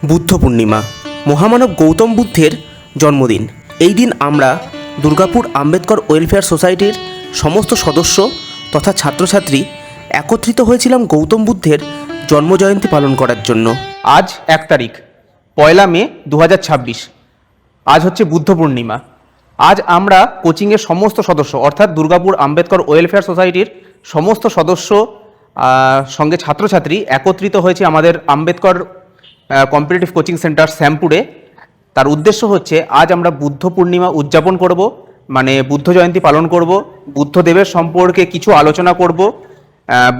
বুদ্ধ পূর্ণিমা, মহামানব গৌতম বুদ্ধের জন্মদিন। এই দিন আমরা দুর্গাপুর আম্বেদকর ওয়েলফেয়ার সোসাইটির সমস্ত সদস্য তথা ছাত্রছাত্রী একত্রিত হয়েছিলাম গৌতম বুদ্ধের জন্মজয়ন্তী পালন করার জন্য। আজ 1 তারিখ, 1 মে 2026। আজ হচ্ছে বুদ্ধ পূর্ণিমা। আজ আমরা কোচিংয়ের সমস্ত সদস্য অর্থাৎ দুর্গাপুর আম্বেদকর ওয়েলফেয়ার সোসাইটির সমস্ত সদস্য সঙ্গে ছাত্রছাত্রী একত্রিত হয়েছে আমাদের আম্বেদকর কম্পিটিটিভ কোচিং সেন্টার শ্যামপুরে। তার উদ্দেশ্য হচ্ছে আজ আমরা বুদ্ধ পূর্ণিমা উদযাপন করব, মানে বুদ্ধ জয়ন্তী পালন করব, বুদ্ধদেবের সম্পর্কে কিছু আলোচনা করব,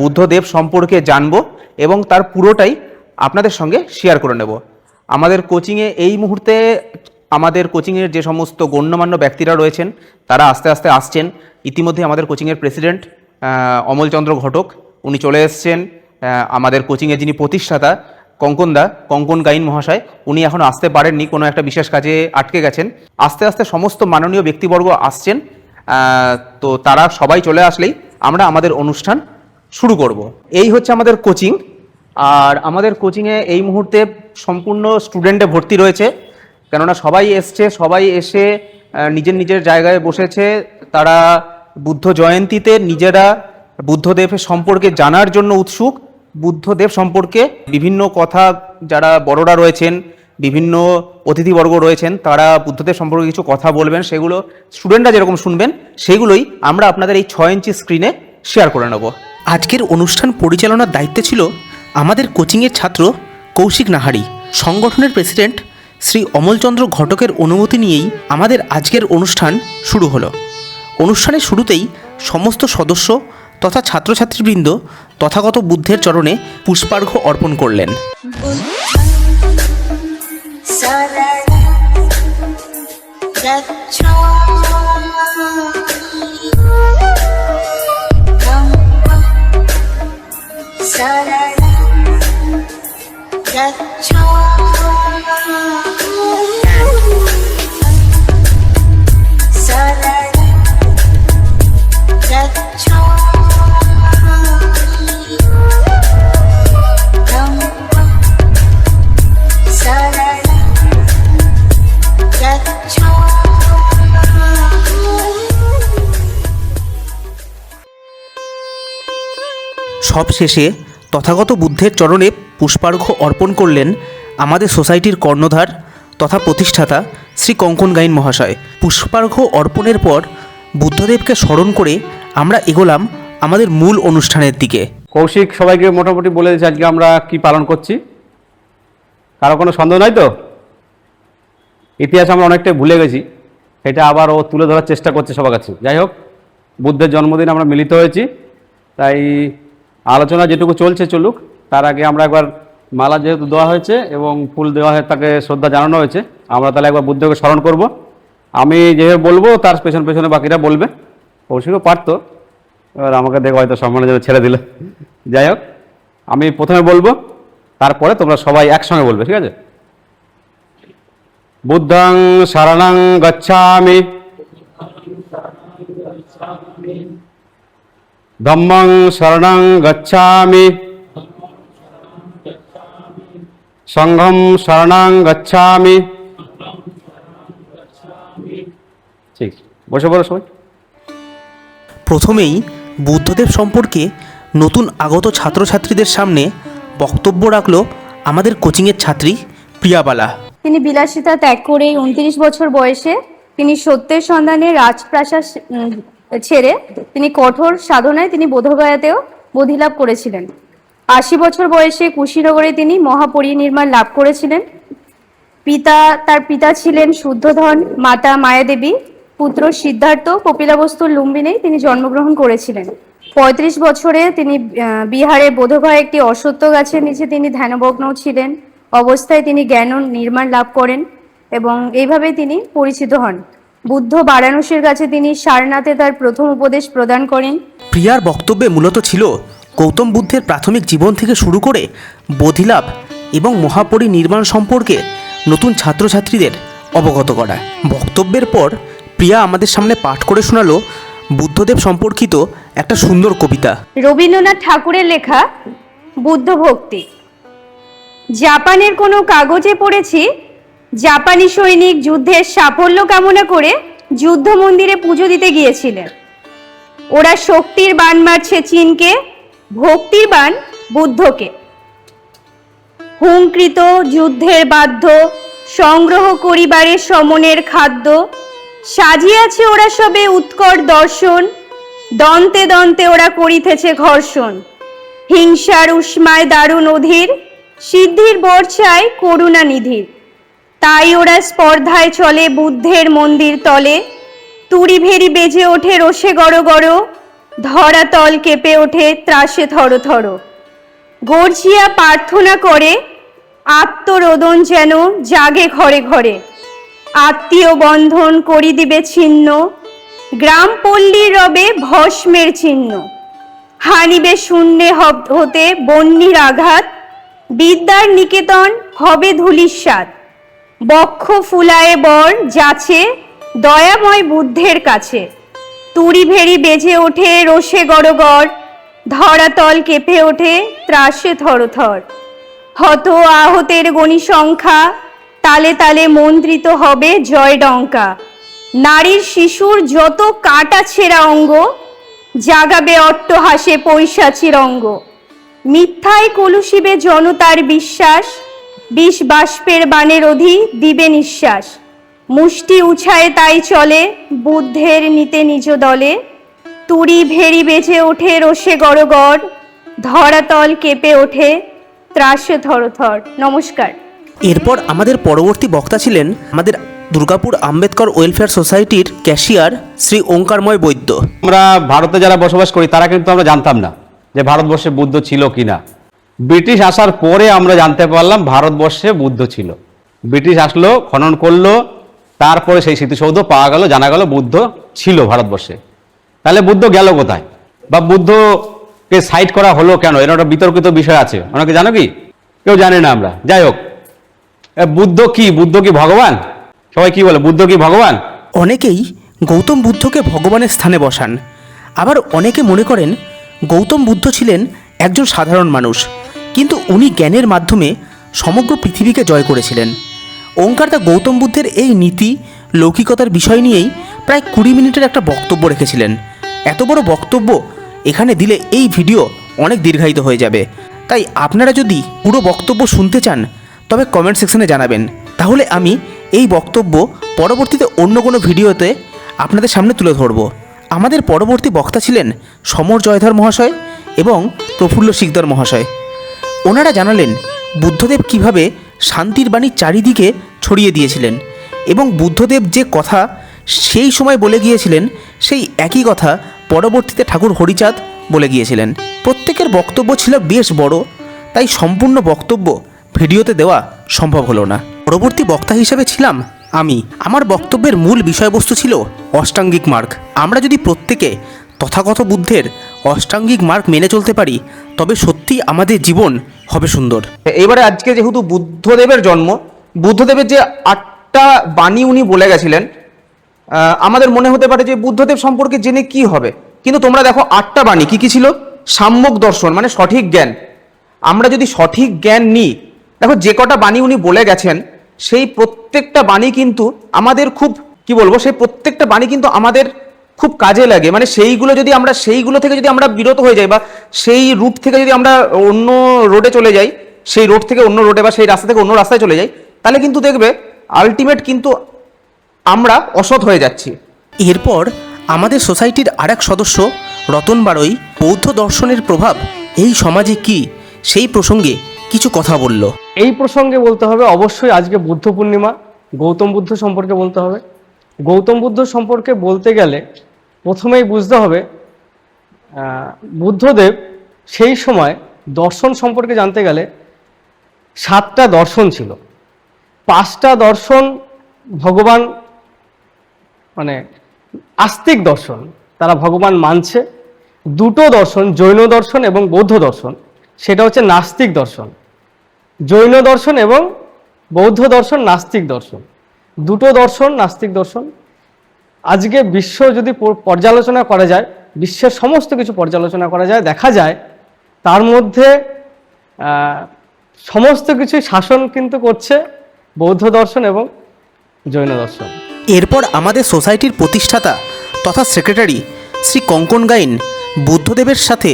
বুদ্ধদেব সম্পর্কে জানব এবং তার পুরোটাই আপনাদের সঙ্গে শেয়ার করে নেব। আমাদের কোচিংয়ে এই মুহূর্তে আমাদের কোচিংয়ের যে সমস্ত গণ্যমান্য ব্যক্তিরা রয়েছেন তারা আস্তে আস্তে আসছেন। ইতিমধ্যে আমাদের কোচিংয়ের প্রেসিডেন্ট অমলচন্দ্র ঘটক উনি চলে এসছেন। আমাদের কোচিংয়ের যিনি প্রতিষ্ঠাতা কঙ্কন গাইন মহাশয়, উনি এখন আসতে পারেননি, কোনো একটা বিশেষ কাজে আটকে গেছেন। আস্তে আস্তে সমস্ত মাননীয় ব্যক্তিবর্গ আসছেন। তো তারা সবাই চলে আসলেই আমরা আমাদের অনুষ্ঠান শুরু করব। এই হচ্ছে আমাদের কোচিং। আর আমাদের কোচিংয়ে এই মুহূর্তে সম্পূর্ণ স্টুডেন্টে ভর্তি রয়েছে, কেননা সবাই এসছে, সবাই এসে নিজের নিজের জায়গায় বসেছে। তারা বুদ্ধ জয়ন্তীতে নিজেরা বুদ্ধদেবের সম্পর্কে জানার জন্য উৎসুক। বুদ্ধদেব সম্পর্কে বিভিন্ন কথা, যারা বড়রা রয়েছেন, বিভিন্ন অতিথিবর্গ রয়েছেন, তারা বুদ্ধদেব সম্পর্কে কিছু কথা বলবেন, সেগুলো স্টুডেন্টরা যেরকম শুনবেন সেগুলোই আমরা আপনাদের এই 6 ইঞ্চি স্ক্রিনে শেয়ার করে নেব। আজকের অনুষ্ঠান পরিচালনার দায়িত্বে ছিল আমাদের কোচিংয়ের ছাত্র কৌশিক নাহারি। সংগঠনের প্রেসিডেন্ট শ্রী অমলচন্দ্র ঘটকের অনুমতি নিয়েই আমাদের আজকের অনুষ্ঠান শুরু হলো। অনুষ্ঠানের শুরুতেই সমস্ত সদস্য তথা ছাত্রছাত্রীবৃন্দ তথাগত বুদ্ধের চরণে পুষ্পার্ঘ্য অর্পণ করলেন। সব শেষে তথাগত বুদ্ধের চরণে পুষ্পার্ঘ্য অর্পণ করলেন আমাদের সোসাইটির কর্ণধার তথা প্রতিষ্ঠাতা শ্রী কঙ্কন গাইন মহাশয়। পুষ্পার্ঘ্য অর্পণের পর বুদ্ধদেবকে স্মরণ করে আমরা এগোলাম আমাদের মূল অনুষ্ঠানের দিকে। কৌশিক সবাইকে মোটামুটি বলে দিয়েছে আজকে আমরা কি পালন করছি, কারো কোনো সন্দেহ নাই তো? ইতিহাস আমরা অনেকটাই ভুলে গেছি, এটা আবার ও তুলে ধরার চেষ্টা করছে সবার কাছে। যাই হোক, বুদ্ধের জন্মদিন আমরা মিলিত হয়েছি, তাই আলোচনা যেটুকু চলছে চলুক। তার আগে আমরা একবার মালা যেহেতু দেওয়া হয়েছে এবং ফুল দেওয়া হয়ে তাকে শ্রদ্ধা জানানো হয়েছে, আমরা তাহলে একবার বুদ্ধকে স্মরণ করব। আমি যেভাবে বলবো তার পেছনে পেছনে বাকিরা বলবে। কৌশিকও পারতো, এবার আমাকে দেখে হয়তো সম্মানের জন্য ছেড়ে দিল। যাই হোক, আমি প্রথমে বলবো, তারপরে তোমরা সবাই একসঙ্গে বলবে, ঠিক আছে? বুদ্ধং শরণং গচ্ছামি, ধম্মং শরণং গচ্ছামি, সংঘং শরণং গচ্ছামি। ঠিক, বসে পড়ো সবাই। প্রথমেই বুদ্ধদেব সম্পর্কে নতুন আগত ছাত্রছাত্রীদের সামনে বক্তব্য রাখলো আমাদের কোচিংয়ের ছাত্রী প্রিয়াবালা। তিনি বিলাসিতা ত্যাগ করে 29 বছর বয়সে তিনি সত্যের সন্ধানে রাজপ্রাসাদ ছেড়ে তিনি কঠোর সাধনায় তিনি বোধগয়াতেও বোধিলাভ করেছিলেন। 80 বছর বয়সে কুশীনগরে তিনি মহাপরিনির্বাণ লাভ করেছিলেন। তার পিতা ছিলেন শুদ্ধোধন, মাতা মায়াদেবী, পুত্র সিদ্ধার্থ কপিলাবস্তুর লুম্বিনে তিনি জন্মগ্রহণ করেছিলেন। 35 বছরে তিনি বিহারে বোধগয়া একটি অশ্বত্থ গাছের নিচে তিনি ধ্যানমগ্ন ছিলেন অবস্থায় তিনি জ্ঞান নির্মাণ লাভ করেন এবং এইভাবে তিনি পরিচিত হন। বুদ্ধ বারাণসীর কাছে তিনি সারনাথে তার প্রথম উপদেশ প্রদান করেন। প্রিয়ার বক্তব্যে মূলত ছিল গৌতম বুদ্ধের প্রাথমিক জীবন থেকে শুরু করে বোধিলাভ এবং মহাপরিনির্বাণ সম্পর্কে নতুন ছাত্রছাত্রীদের অবগত করা। বক্তব্যের পর প্রিয়া আমাদের সামনে পাঠ করে শোনালো বুদ্ধদেব সম্পর্কিত একটা সুন্দর কবিতা। রবীন্দ্রনাথ ঠাকুরের লেখা বুদ্ধ ভক্তি। জাপানের কোনো কাগজে পড়েছি জাপানি সৈনিক যুদ্ধের সাফল্য কামনা করে যুদ্ধ মন্দিরে পুজো দিতে গিয়েছিলেন। ওরা শক্তির বাণ মারছে চীনকে, ভক্তির বাণ বুদ্ধকে। হুঙ্কৃত যুদ্ধের বাদ্য, সংগ্রহ করিবারে সমনের খাদ্য, সাজিয়াছে ওরা সবে উৎকট দর্শন, দন্তে দন্তে ওরা করিতেছে ঘর্ষণ। হিংসার উষ্মায় দারুণ অধীর, সিদ্ধির বর্ষায় করুণা নিধির। তাই ওরা স্পর্ধায় চলে বুদ্ধের মন্দির তলে, তুড়ি ভেরি বেজে ওঠে রোষে গড় গড়, ধরাতল কেঁপে ওঠে ত্রাসে থর থর। গর্জিয়া প্রার্থনা করে আত্মরোদন যেন জাগে ঘরে ঘরে, আত্মীয় বন্ধন করি দিবে ছিন্ন, গ্রাম পল্লীর রবে ভস্মের চিহ্ন। হানিবে শূন্যে হতে বন্যির আঘাত, বিদ্যার নিকেতন হবে ধূলিসাৎ। বক্ষ ফুলায়ে বর যাচ্ছে দয়াময় বুদ্ধের কাছে, তুড়ি ভেরি বেজে ওঠে রোষে গড়গড়, ধরাতল কেঁপে ওঠে ত্রাসে থরথর। হত আহতের গণি সংখ্যা, তালে তালে মন্ত্রিত হবে জয় ডঙ্কা। নারীর শিশুর যত কাটা ছেঁড়া অঙ্গ, জাগাবে অট্টহাসে পৈশাচির অঙ্গ। মিথ্যায় কলুষিবে জনতার বিশ্বাস, বিষ বাষ্পের বাণের অধি দিবে নিঃশ্বাস। মুষ্টি উছায় তাই চলে বুদ্ধের নিতে নিজ দলে, তুড়ি ভেরি বেজে ওঠে রোষে গড়গড়, ধরাতল কেঁপে ওঠে ত্রাসে থরথর। নমস্কার। এরপর আমাদের পরবর্তী বক্তা ছিলেন আমাদের দুর্গাপুর আম্বেদকর ওয়েলফেয়ার সোসাইটির ক্যাশিয়ার শ্রী ওঙ্কারময় বৈদ্য। আমরা ভারতে যারা বসবাস করি তারা কিন্তু আমরা জানতাম না যে ভারতবর্ষে বুদ্ধ ছিল কিনা। ব্রিটিশ আসার পরে আমরা জানতে পারলাম ভারতবর্ষে বুদ্ধ ছিল। ব্রিটিশ আসলো, খনন করলো, তারপরে সেই স্মৃতিসৌধ পাওয়া গেল, জানা গেল বুদ্ধ ছিল ভারতবর্ষে। তাহলে বুদ্ধ গেল কোথায়, বা বুদ্ধকে সাইড করা হলো কেন, এর একটা বিতর্কিত বিষয় আছে। অনেকে জানো কি? কেউ জানে না আমরা। যাই হোক, বুদ্ধ কি? বুদ্ধ কি ভগবান? সবাই কি বলে, বুদ্ধ কি ভগবান? অনেকেই গৌতম বুদ্ধকে ভগবানের স্থানে বসান, আবার অনেকে মনে করেন গৌতম বুদ্ধ ছিলেন একজন সাধারণ মানুষ, কিন্তু উনি জ্ঞানের মাধ্যমে সমগ্র পৃথিবীকে জয় করেছিলেন। ওঙ্কারদা গৌতম বুদ্ধের এই নীতি লৌকিকতার বিষয় নিয়েই প্রায় 20 মিনিটের একটা বক্তব্য রেখেছিলেন। এত বড় বক্তব্য এখানে দিলে এই ভিডিও অনেক দীর্ঘায়িত হয়ে যাবে, তাই আপনারা যদি পুরো বক্তব্য শুনতে চান তবে কমেন্ট সেকশনে জানাবেন, তাহলে আমি এই বক্তব্য পরবর্তীতে অন্য কোনো ভিডিওতে আপনাদের সামনে তুলে ধরব। আমাদের পরবর্তী বক্তা ছিলেন সমর জয়ধর মহাশয় এবং প্রফুল্ল শিকদার মহাশয়। ওনারা জানালেন বুদ্ধদেব কিভাবে শান্তির বাণী চারিদিকে ছড়িয়ে দিয়েছিলেন এবং বুদ্ধদেব যে কথা সেই সময় বলে গিয়েছিলেন সেই একই কথা পরবর্তীতে ঠাকুর হরিচাঁদ বলে গিয়েছিলেন। প্রত্যেকের বক্তব্য ছিল বেশ বড়, তাই সম্পূর্ণ বক্তব্য ভিডিওতে দেওয়া সম্ভব হলো না। পরবর্তী বক্তা হিসেবে ছিলাম আমি। আমার বক্তব্যের মূল বিষয়বস্তু ছিল অষ্টাঙ্গিক মার্গ। আমরা যদি প্রত্যেকে তথাগত বুদ্ধের অষ্টাঙ্গিক মার্গ মেনে চলতে পারি তবে সত্যিই আমাদের জীবন হবে সুন্দর। এইবারে আজকে যেহেতু বুদ্ধদেবের জন্ম, বুদ্ধদেবের যে 8টা বাণী উনি বলে গেছিলেন, আমাদের মনে হতে পারে যে বুদ্ধদেব সম্পর্কে জেনে কি হবে, কিন্তু তোমরা দেখো 8টা বাণী কি কি ছিল? সাম্যক দর্শন মানে সঠিক জ্ঞান। আমরা যদি সঠিক জ্ঞান নিই, দেখো যে কটা বাণী উনি বলে গেছেন সেই প্রত্যেকটা বাণী কিন্তু আমাদের খুব কি বলবো, সেই প্রত্যেকটা বাণী কিন্তু আমাদের খুব কাজে লাগে। মানে সেইগুলো থেকে যদি আমরা বিরত হয়ে যাই বা সেই রুট থেকে যদি আমরা অন্য রোডে চলে যাই, সেই রোড থেকে অন্য রোডে বা সেই রাস্তা থেকে অন্য রাস্তায় চলে যাই, তাহলে কিন্তু দেখবে আলটিমেট কিন্তু আমরা অসৎ হয়ে যাচ্ছি। এরপর আমাদের সোসাইটির আরেক সদস্য রতন বাড়ই বৌদ্ধ দর্শনের প্রভাব এই সমাজে কি সেই প্রসঙ্গে কিছু কথা বলল। এই প্রসঙ্গে বলতে হবে অবশ্যই আজকে বুদ্ধ পূর্ণিমা, গৌতম বুদ্ধ সম্পর্কে বলতে হবে। গৌতম বুদ্ধ সম্পর্কে বলতে গেলে প্রথমেই বুঝতে হবে বুদ্ধদেব সেই সময় দর্শন সম্পর্কে জানতে গেলে 7টা দর্শন ছিল। 5টা দর্শন ভগবান মানে আস্তিক দর্শন, তারা ভগবান মানছে। 2টো দর্শন জৈন দর্শন এবং বৌদ্ধ দর্শন, সেটা হচ্ছে নাস্তিক দর্শন। জৈন দর্শন এবং বৌদ্ধ দর্শন নাস্তিক দর্শন, 2টো দর্শন নাস্তিক দর্শন। আজকে বিশ্ব যদি পর্যালোচনা করা যায়, বিশ্বের সমস্ত কিছু পর্যালোচনা করা যায়, দেখা যায় তার মধ্যে সমস্ত কিছু শাসন কিন্তু করছে বৌদ্ধ দর্শন এবং জৈন দর্শন। এরপর আমাদের সোসাইটির প্রতিষ্ঠাতা তথা সেক্রেটারি শ্রী কঙ্কন গাইন বুদ্ধদেবের সাথে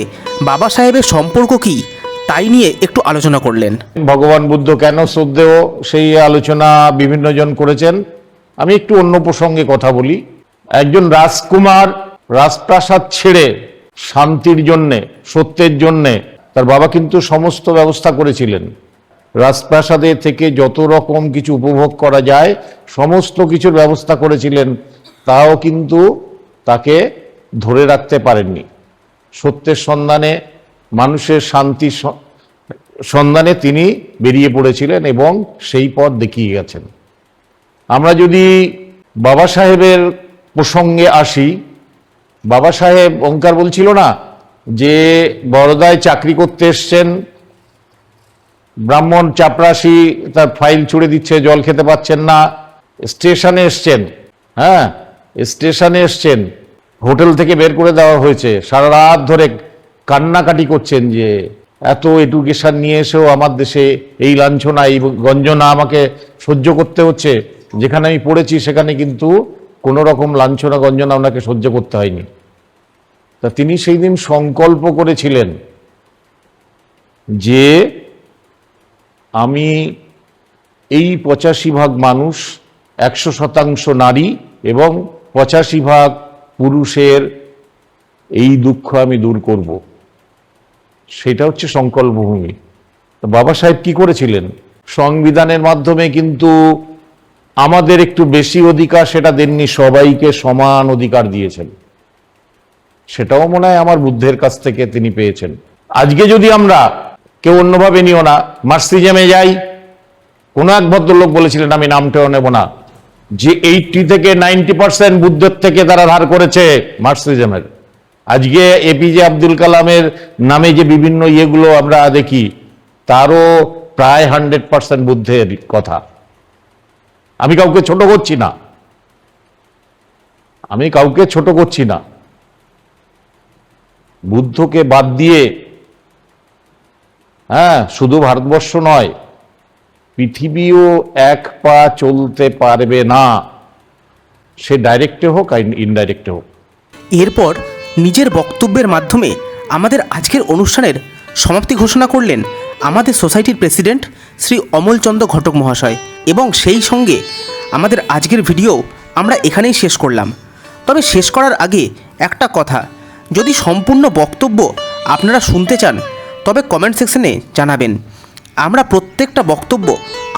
বাবা সাহেবের সম্পর্ক কী তাই নিয়ে একটু আলোচনা করলেন। ভগবান বুদ্ধ কেন শ্রদ্ধেয় সেই আলোচনা বিভিন্ন জন করেছেন। আমি একটু অন্য প্রসঙ্গে কথা বলি। একজন রাজকুমার রাজপ্রাসাদ ছেড়ে শান্তির জন্যে, সত্যের জন্যে তার বাবা কিন্তু সমস্ত ব্যবস্থা করেছিলেন। রাজপ্রাসাদে থেকে যত রকম কিছু উপভোগ করা যায় সমস্ত কিছুর ব্যবস্থা করেছিলেন, তাও কিন্তু তাকে ধরে রাখতে পারেননি। সত্যের সন্ধানে, মানুষের শান্তির সন্ধানে তিনি বেরিয়ে পড়েছিলেন এবং সেই পথ দেখিয়ে গেছেন। আমরা যদি বাবা সাহেবের প্রসঙ্গে আসি, বাবা সাহেব ওঙ্কার বলছিল না যে বরোদায় চাকরি করতে এসছেন, ব্রাহ্মণ চাপরাশি তার ফাইল ছুড়ে দিচ্ছে, জল খেতে পাচ্ছেন না, স্টেশনে এসছেন, হ্যাঁ স্টেশনে এসছেন, হোটেল থেকে বের করে দেওয়া হয়েছে, সারা রাত ধরে কান্নাকাটি করছেন যে এত এডুকেশন নিয়ে এসেও আমার দেশে এই লাঞ্ছনা, এই গঞ্জনা আমাকে সহ্য করতে হচ্ছে। যেখানে আমি পড়েছি সেখানে কিন্তু কোনো রকম লাঞ্ছনা গঞ্জনা ওনাকে সহ্য করতে হয়নি। তা তিনি সেই দিন সংকল্প করেছিলেন যে আমি এই 85% মানুষ, 100% নারী এবং 85% পুরুষের এই দুঃখ আমি দূর করব। সেটা হচ্ছে সংকল্পভূমি। বাবা সাহেব কি করেছিলেন? সংবিধানের মাধ্যমে কিন্তু আমাদের একটু বেশি অধিকার সেটা দেননি, সবাইকে সমান অধিকার দিয়েছেন। সেটাও মনে হয় আমার বুদ্ধের কাছ থেকে তিনি পেয়েছেন। আজকে যদি আমরা কেউ অন্যভাবে নিও না, মার্কসিজমে যাই, কোন এক ভদ্রলোক বলেছিলেন, আমি নামটাও নেব না, যে 80 থেকে 90% বুদ্ধের থেকে তারা ধার করেছে মার্কসিজমের। আজকে এপিজে আব্দুল কালামের নামে যে বিভিন্ন ইয়েগুলো আমরা দেখি, তারও প্রায় 100% বুদ্ধের কথা। আমি কাউকে ছোট করছি না, আমি কাউকে ছোট করছি না। বুদ্ধকে বাদ দিয়ে, হ্যাঁ, শুধু ভারতবর্ষ নয়, পৃথিবীও এক পা চলতে পারবে না, সে ডাইরেক্টে হোক আর ইনডাইরেক্টে হোক। এরপর নিজের বক্তব্যের মাধ্যমে আমাদের আজকের অনুষ্ঠানের সমাপ্তি ঘোষণা করলেন আমাদের সোসাইটির প্রেসিডেন্ট শ্রী অমলচন্দ্র ঘটক মহাশয়, এবং সেই সঙ্গে আমাদের আজকের ভিডিও আমরা এখানেই শেষ করলাম। তবে শেষ করার আগে একটা কথা, যদি সম্পূর্ণ বক্তব্য আপনারা শুনতে চান তবে কমেন্ট সেকশনে জানাবেন। আমরা প্রত্যেকটা বক্তব্য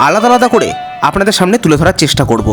আলাদা আলাদা করে আপনাদের সামনে তুলে ধরার চেষ্টা করব।